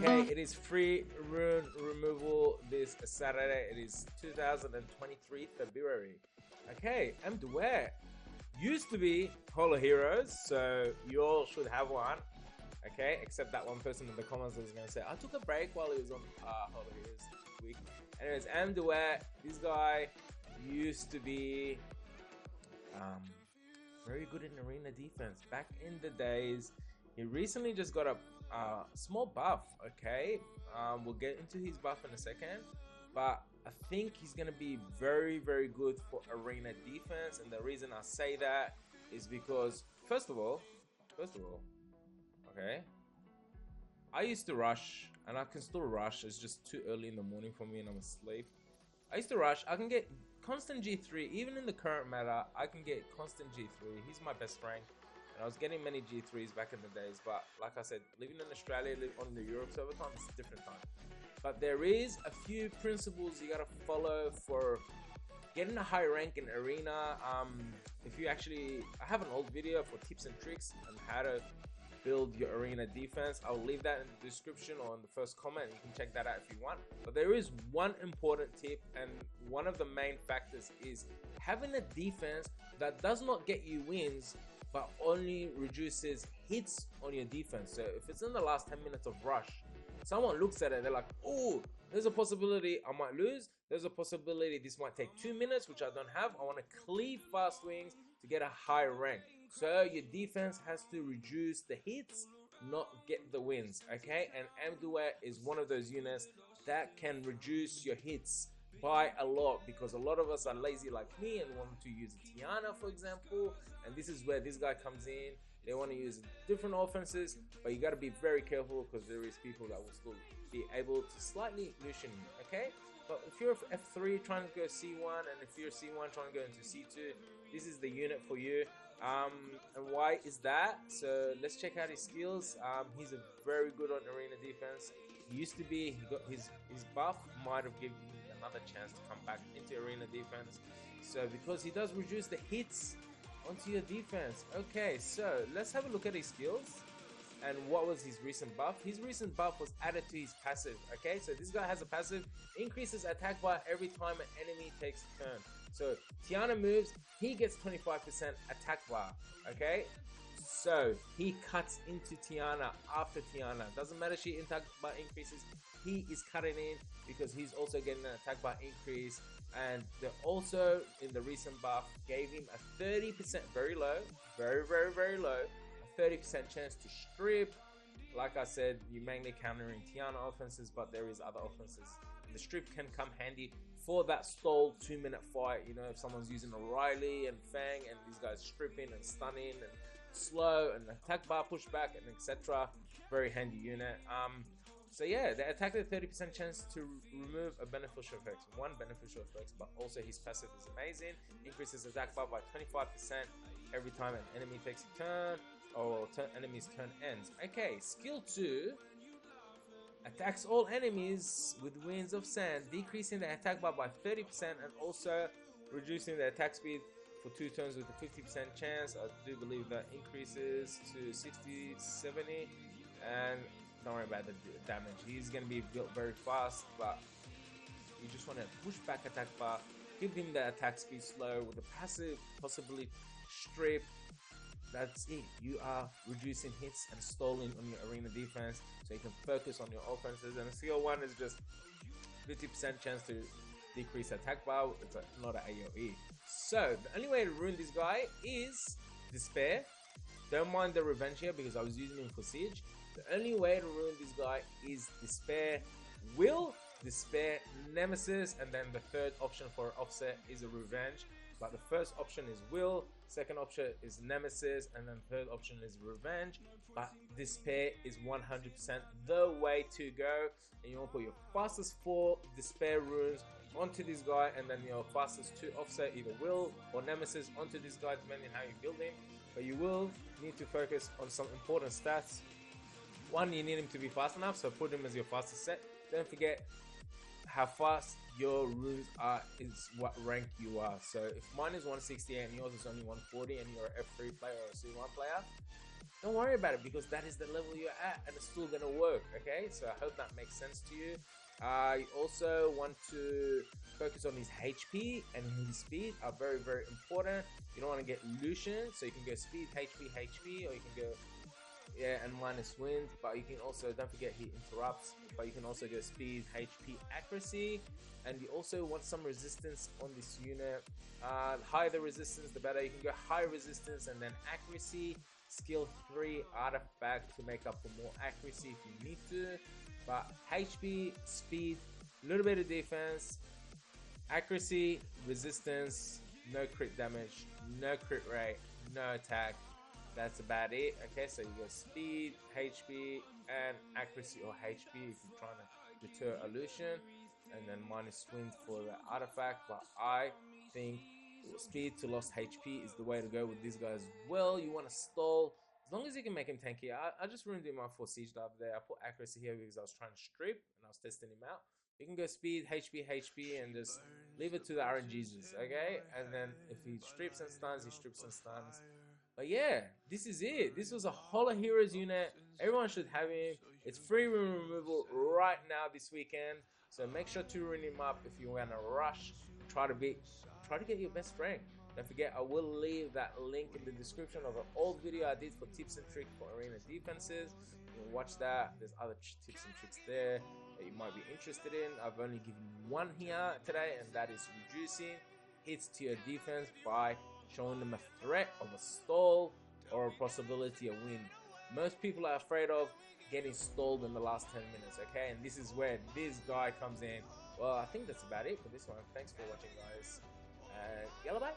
Okay, it is free rune removal this Saturday. It is 2023 February. Okay, Amduat used to be Holo Heroes, so you all should have one. Okay, except that one person in the comments was going to say, I took a break while he was on Holo Heroes this week. Anyways, Amduat, this guy used to be very good in arena defense back in the days. He recently just got a small buff. Okay, we'll get into his buff in a second, but I think he's gonna be very good for arena defense. And the reason I say that is because first of all, okay, I used to rush, and I can still rush. It's just too early in the morning for me and I'm asleep. I used to rush. I can get constant G3 even in the current meta. I can get constant G3. He's my best rank, and I was getting many G3s back in the days. But like I said, living in Australia, on the Europe server time, it's a different time. But there is a few principles you gotta follow for getting a high rank in arena. If you actually, I have an old video for tips and tricks on how to build your arena defense. I'll leave that in the description or in the first comment. You can check that out if you want. But there is one important tip, and one of the main factors is having a defense that does not get you wins but only reduces hits on your defense. So if it's in the last 10 minutes of rush, someone looks at it, they're like, oh, there's a possibility I might lose. There's a possibility this might take 2 minutes, which I don't have. I want to cleave fast wings to get a high rank. So your defense has to reduce the hits, not get the wins. Okay, and Amduat is one of those units that can reduce your hits by a lot, because a lot of us are lazy like me and want to use Tiana, for example, and this is where this guy comes in. They want to use different offenses, but you got to be very careful because there is people that will still be able to slightly lucian you. Okay, but if you're F3 trying to go C1, and if you're C1 trying to go into C2, this is the unit for you. And why is that? So let's check out his skills. He's a very good on arena defense. He used to be, he got his buff might have given him another chance to come back into arena defense. So because he does reduce the hits onto your defense. Okay, so let's have a look at his skills and what was his recent buff. His recent buff was added to his passive. Okay, so this guy has a passive, increases attack bar every time an enemy takes a turn. So Tiana moves, he gets 25% attack bar. Okay, so he cuts into Tiana after Tiana. Doesn't matter she attack bar increases, he is cutting in because he's also getting an attack bar increase. And they also in the recent buff gave him a 30%, very low, very low, a 30% chance to strip. Like I said, you're mainly countering Tiana offenses, but there is other offenses. The strip can come handy for that stalled 2-minute fight. You know, if someone's using O'Reilly and Fang and these guys stripping and stunning and slow and attack bar pushback and etc. Very handy unit. So yeah, they attack at 30% chance to remove a beneficial effect, one beneficial effect, but also his passive is amazing. Increases attack bar by 25% every time an enemy takes a turn or enemy's turn ends. Okay, skill 2 attacks all enemies with winds of sand, decreasing the attack bar by 30% and also reducing the attack speed for 2 turns with a 50% chance. I do believe that increases to 60, 70, and don't worry about the damage. He's going to be built very fast, but you just want to push back attack bar, give him the attack speed slow with the passive, possibly strip. That's it. You are reducing hits and stalling on your arena defense, so you can focus on your offenses. And skill 1 is just 50% chance to decrease attack bar. It's not an AoE. So the only way to ruin this guy is Despair. Don't mind the revenge here because I was using him for siege. The only way to ruin this guy is Despair, Will, Despair, Nemesis, and then the third option for offset is a revenge. But the first option is Will, second option is Nemesis, and then third option is Revenge. But Despair is 100% the way to go. And you want to put your fastest 4 Despair runes onto this guy, and then your fastest 2 offset, either Will or Nemesis, onto this guy, depending on how you build him. But you will need to focus on some important stats. One, you need him to be fast enough, so put him as your fastest set. Don't forget how fast your runes are is what rank you are. So if mine is 168 and yours is only 140 and you're an F3 player or a C1 player, don't worry about it, because that is the level you're at and it's still gonna work. Okay, so I hope that makes sense to you. You also want to focus on his HP and his speed are very, very important. You don't want to get Lucian, so you can go speed, HP, HP, or you can go and minus wind, but you can also, don't forget, he interrupts, but you can also go speed, HP, accuracy, and you also want some resistance on this unit. Higher the resistance, the better. You can go high resistance and then accuracy, skill 3 artifact to make up for more accuracy if you need to. But HP, speed, a little bit of defense, accuracy, resistance, no crit damage, no crit rate, no attack. That's about it. Okay, so you go speed, HP, and accuracy or HP if you're trying to deter illusion, and then minus wind for the artifact. But I think speed to lost HP is the way to go with these guys. Well, you want to stall as long as you can make him tanky. I just ruined him out for siege dive there. I put accuracy here because I was trying to strip and I was testing him out. You can go speed, HP, HP, and just leave it to the RNGs, okay? And then if he strips and stuns, he strips and stuns. But yeah, this is it. This was a Hollow Heroes unit. Everyone should have him. It's free rune removal right now this weekend. So make sure to rune him up if you want to rush. Try to get your best rank. Don't forget, I will leave that link in the description of an old video I did for tips and tricks for arena defenses. You can watch that. There's other tips and tricks there that you might be interested in. I've only given one here today, and that is reducing hits to your defense by showing them a threat of a stall or a possibility of win. Most people are afraid of getting stalled in the last 10 minutes, okay? And this is where this guy comes in. Well, I think that's about it for this one. Thanks for watching, guys. Yalla Bye.